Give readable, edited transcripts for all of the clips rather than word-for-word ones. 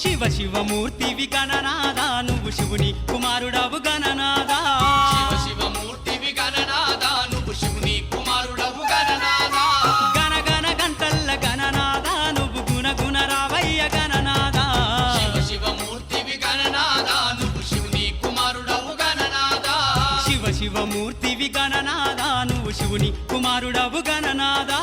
శివ శివమూర్తివి గణనాదా నువ్వు శివుని కుమారుడవు గణనాదా శివ శివమూర్తివి గణనాదా నువ్వు శివుని కుమారుడవు గణనాదా గణ గణ గంటల్ల గణనాదా నువ్వు గుణ గుణ రావయ్య గణనాదా శివ శివమూర్తివి గణనాదా నువ్వు శివుని కుమారుడవు గణనాదా శివ శివమూర్తివి గణనాదా నువ్వు శివుని కుమారుడవు గణనాదా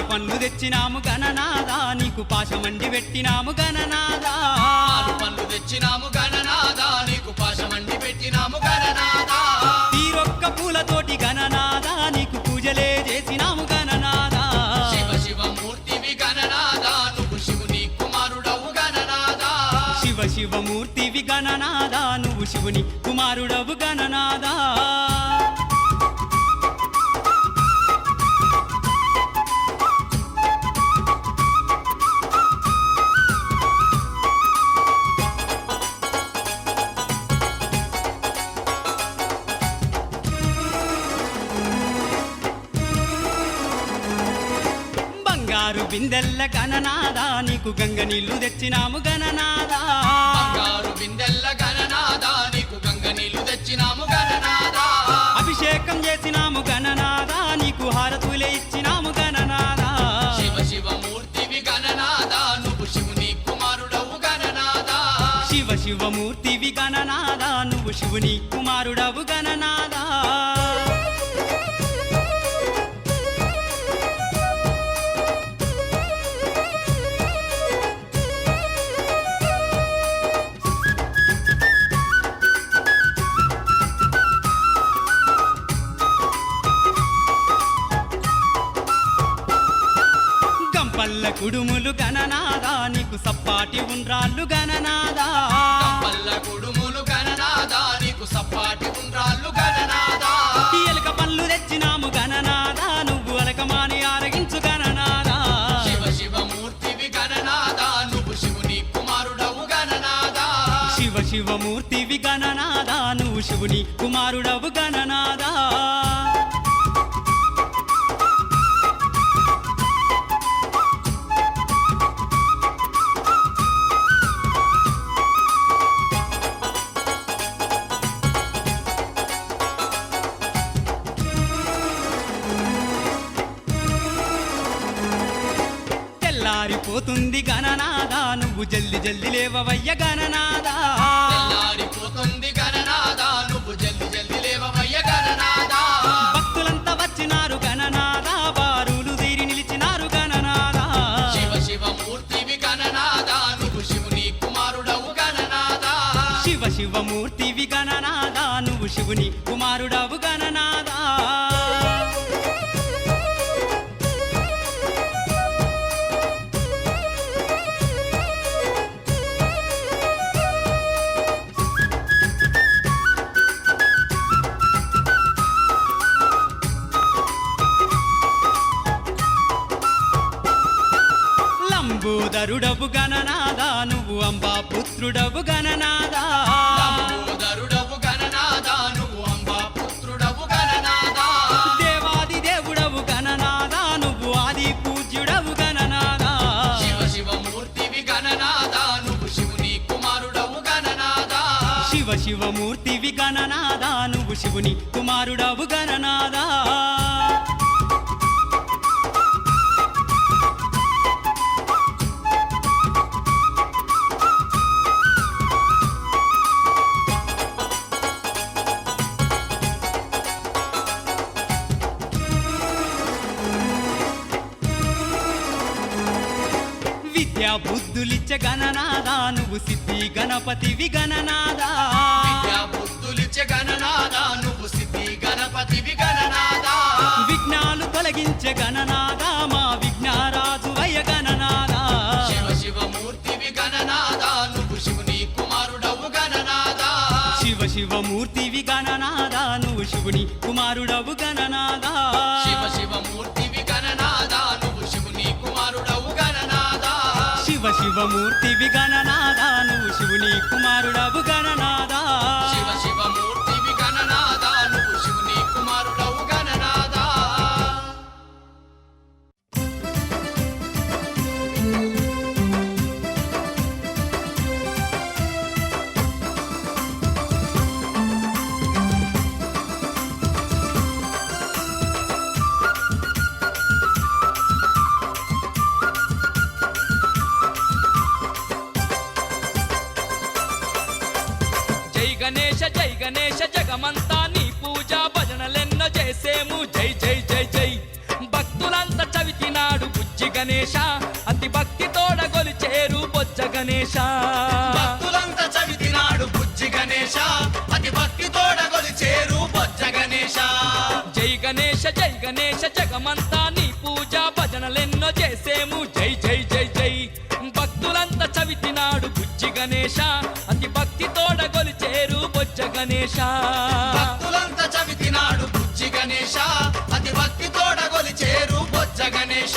పండ్లు తెచ్చినాము గణనాదా నీకు పాశమండి పెట్టినాము గణనాదా పండ్లు తెచ్చినాము గణనాదా నీకు పాశమండి పెట్టినాము గణనాదా తీరొక్క పూలతోటి గణనాదా నీకు పూజలే చేసినాము గణనాదా శివ శివమూర్తివి గణనాదా నువ్వు శివుని కుమారుడవు గణనాదా శివ శివమూర్తివి గణనాదా నువ్వు శివుని కుమారుడవు గణనాదా బంగారు బిందెల్ల గణనాదా నీకు గంగ నీళ్లు తెచ్చినాము గణనాదా బంగారు బిందెల్ల గణనాదా నీకు గంగ నీళ్లు తెచ్చినాము గణనాదా అభిషేకం చేసినాము గణనాదా నీకు హారతులే ఇచ్చినాము గణనాదా శివ శివమూర్తివి గణనాదా నువ్వు శివుని కుమారుడవు గణనాదా శివ శివమూర్తివి గణనాదా నువ్వు శివుని కుమారుడవు గణనాదా గంపల్ల కుడుములు గణనాదా నీకు సప్పాటి ఉండ్రాళ్ళు గణనాదా పల్ల కుడుములు గణనాదా నీకు సప్పాటి ఉండ్రాళ్ళు గణనాదా ఎలక పళ్ళు తెచ్చినాము గణనాదా నువ్వు అలకమాని ఆరగించు గణనాదా శివ శివమూర్తివి గణనాదా నువ్వు శివుని కుమారుడవు గణనాదా శివ శివమూర్తివి గణనాదా నువ్వు శివుని కుమారుడవు గణనాదా తెల్లారిపోతుంది గణనాదా నువ్వు జల్ది జల్ది లేవవయ్య గణనాదా తెల్లారిపోతుంది గణనాదా నువ్వు జల్ది జల్ది లేవవయ్య గణనాదా భక్తులంతా వచ్చినారు గణనాదా బారులు తీరి నిలిచినారు గణనాదా శివ శివమూర్తివి గణనాదా నువ్వు శివుని కుమారుడవు గణనాదా శివ శివమూర్తివి గణనాదా నువ్వు శివుని కుమారుడవు గణనాదా లంబోదరుడవు గణనాదా నువ్వు అంబా పుత్రుడవు గణనాదా లంబోదరుడవు గణనాదా నువ్వు అంబా పుత్రుడవు గణనాదా దేవాది దేవుడవు గణనాదా నువ్వు ఆది పూజ్యుడవు గణనాదా శివ శివమూర్తివి గణనాదా నువ్వు శివుని కుమారుడవు గణనాదా శివ శివమూర్తివి గణనాదా నువ్వు శివుని కుమారుడవు గణనాదా విద్యా బుద్ధులిచ్చ గణనాదా నువ్వు సిద్ధి గణపతివి గణనాదా విద్యా బుద్ధులిచ్చే గణనాదా నువ్వు సిద్ధి గణపతివి గణనాదా విఘ్నాలు తొలగించే గణనాదా మా విఘ్నారాజు వయ గణనాదా శివ శివమూర్తివి గణనాదా నువ్వు శివుని కుమారుడవు గణనాదా శివ శివమూర్తివి గణనాదా నువ్వు శివుని కుమారుడవు గణనాదా శివ శివమూర్తివి గణనాదా శివమూర్తివి గణనాదా నువ్వు శివుని కుమారుడవు గణనాదా శివ శివమూర్తివి గణనాదా నువ్వు శివుని కుమారుడవు గణనాదా జై గణేశ జగమంతా నీ పూజ భజనలెన్నో చేసేము జై జై జై జై భక్తులంతా చవితినాడు బుజ్జి గణేశ అతి భక్తి తోడ గొలిచేరు బొజ్జ గణేశ భక్తులంతా చవితినాడు బుజ్జి గణేశ అతి భక్తి తోడ గొలిచేరు బొజ్జ గణేశ జై గణేశ జగమంతా నీ పూజ భజనలెన్నో చేసేము జై జై జై జై భక్తులంతా చవితినాడు బుజ్జి గణేశ అతి భక్తి తోడ గొలిచేరు బొజ్జ గణేశ భక్తులంతా చవితినాడు బుజ్జి గణేశ అతి భక్తి తోడ గొలిచేరు బొజ్జ గణేశ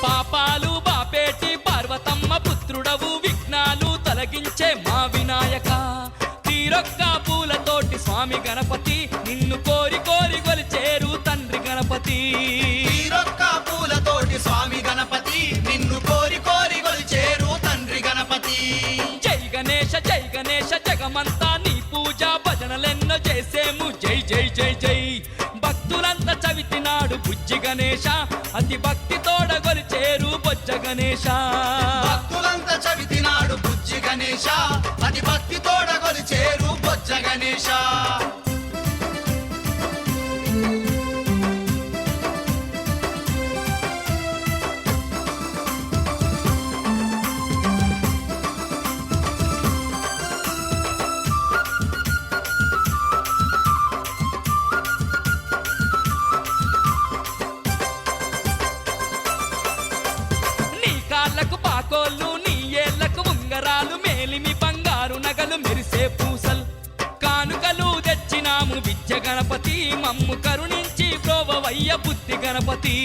పాపాలు బాపేటి పార్వతమ్మ పుత్రుడవు విఘ్నాలు తొలగించే మా వినాయక తీరొక్క పూలతోటి స్వామి గణపతి నిన్ను కోరి కోరి గొలిచేరు తండ్రి గణపతి తీరొక్క పూలతోటి స్వామి గణపతి నిన్ను కోరి కోరి గొలిచేరు తండ్రి గణపతి జై గణేశ జగమంతా నీ పూజ భజనలెన్నో చేసేము జై జై జై జై భక్తులంతా చవితినాడు బుజ్జి గణేశ అతి భక్తి తోడ గొలిచేరు బొజ్జ గణేశ భక్తులంతా చవితినాడు బుజ్జి గణేశ అతి భక్తి తోడ గొలిచేరు బొజ్జ గణేశ నీ కాళ్ళకు పాకోళ్ళు నీ ఏళ్లకు ఉంగరాలు మేలిమి బంగారు నగలు మెరిసే పూసలు కానుకలు తెచ్చినాము విద్య గణపతి మమ్ము కరుణించి ప్రోవవయ్య బుద్ధి గణపతి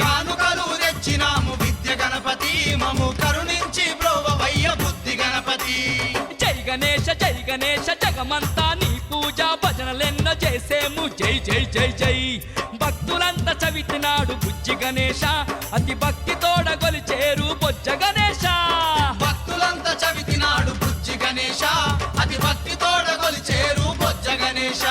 కానుకలు తెచ్చినాము విద్య గణపతి మము కరుణించి బ్రోవవయ్య బుద్ధి గణపతి జై గణేశ జగమంతా నీ పూజ భజనలెన్నో చేసేము జై జై జై జై భక్తులంతా చవితినాడు బుజ్జి గణేశ అతి భక్తి తోడ గొలిచేరు బొజ్జ గణేశ భక్తులంతా చవితినాడు బుజ్జి గణేశ అతి భక్తి తోడ గొలిచేరు బొజ్జ గణేశ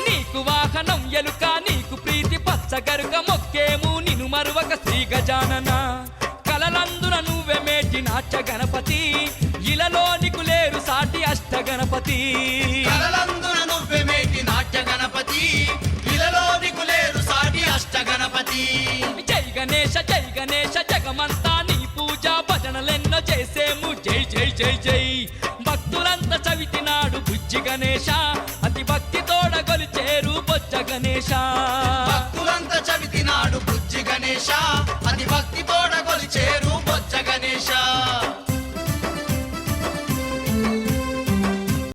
నీకు వాహనం ఎలుక నీకు ప్రీతి పచ్చగరుక మొక్కేము నిను మరువక శ్రీ గజానన కలలందున నువ్వే మేటి నాట్య గణపతి ఇలలో నీకు లేరు సాటి అష్ట గణపతి కలలందున నువ్వే మేటి నాట్య గణపతి ఇలలో నీకు లేరు సాటి అష్ట గణపతి జై గణేశ జగమంతా నీ పూజ భజనలెన్నో చేసేము జై జై జై జై భక్తులంతా చవితినాడు బుజ్జి గణేశ అతి భక్తి తోడ గొలిచేరు బొజ్జ గణేశ భక్తులంతా చవితినాడు బుజ్జి గణేశ